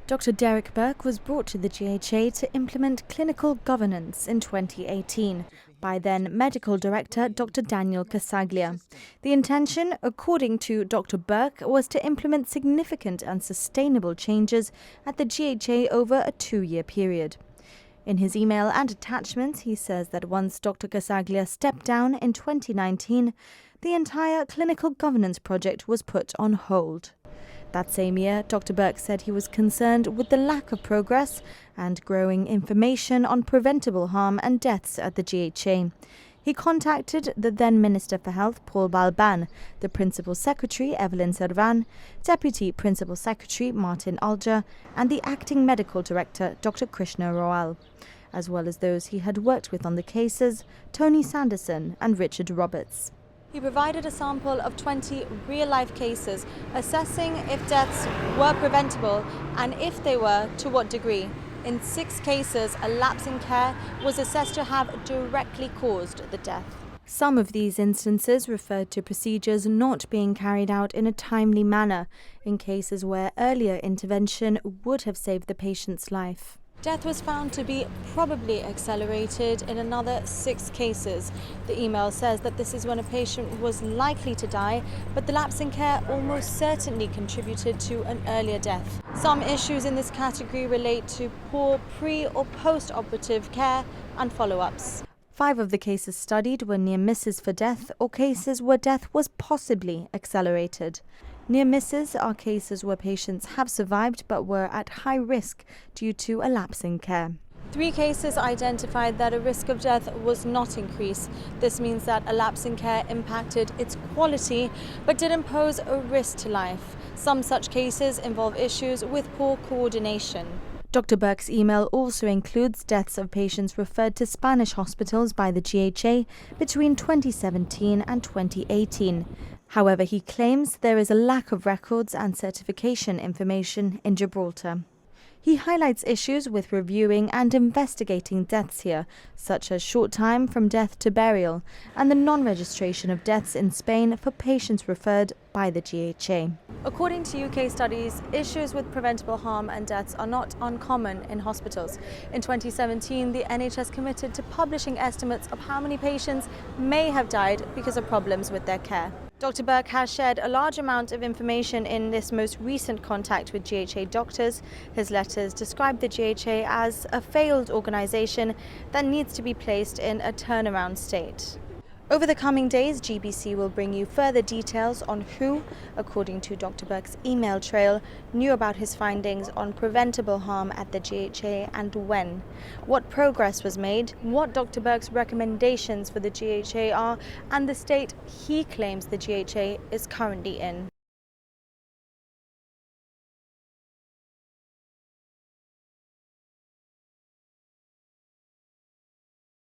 Dr. Derek Burke was brought to the GHA to implement clinical governance in 2018 by then Medical Director Dr. Daniel Casaglia. The intention, according to Dr. Burke, was to implement significant and sustainable changes at the GHA over a 2-year period. In his email and attachments, he says that once Dr. Casaglia stepped down in 2019, the entire clinical governance project was put on hold. That same year, Dr. Burke said he was concerned with the lack of progress and growing information on preventable harm and deaths at the GHA. He contacted the then Minister for Health, Paul Balban, the Principal Secretary, Evelyn Servan, Deputy Principal Secretary, Martin Alger, and the Acting Medical Director, Dr. Krishna Royal, as well as those he had worked with on the cases, Tony Sanderson and Richard Roberts. He provided a sample of 20 real-life cases, assessing if deaths were preventable and if they were, to what degree. In 6 cases, a lapse in care was assessed to have directly caused the death. Some of these instances referred to procedures not being carried out in a timely manner, in cases where earlier intervention would have saved the patient's life. Death was found to be probably accelerated in another 6 cases. The email says that this is when a patient was likely to die, but the lapse in care almost certainly contributed to an earlier death. Some issues in this category relate to poor pre- or post-operative care and follow-ups. 5 of the cases studied were near misses for death or cases where death was possibly accelerated. Near misses are cases where patients have survived but were at high risk due to a lapse in care. 3 cases identified that a risk of death was not increased. This means that a lapse in care impacted its quality but didn't pose a risk to life. Some such cases involve issues with poor coordination. Dr. Burke's email also includes deaths of patients referred to Spanish hospitals by the GHA between 2017 and 2018. However, he claims there is a lack of records and certification information in Gibraltar. He highlights issues with reviewing and investigating deaths here, such as short time from death to burial, and the non-registration of deaths in Spain for patients referred by the GHA. According to UK studies, issues with preventable harm and deaths are not uncommon in hospitals. In 2017, the NHS committed to publishing estimates of how many patients may have died because of problems with their care. Dr. Burke has shared a large amount of information in this most recent contact with GHA doctors. His letters describe the GHA as a failed organisation that needs to be placed in a turnaround state. Over the coming days, GBC will bring you further details on who, according to Dr. Burke's email trail, knew about his findings on preventable harm at the GHA and when, what progress was made, what Dr. Burke's recommendations for the GHA are, and the state he claims the GHA is currently in.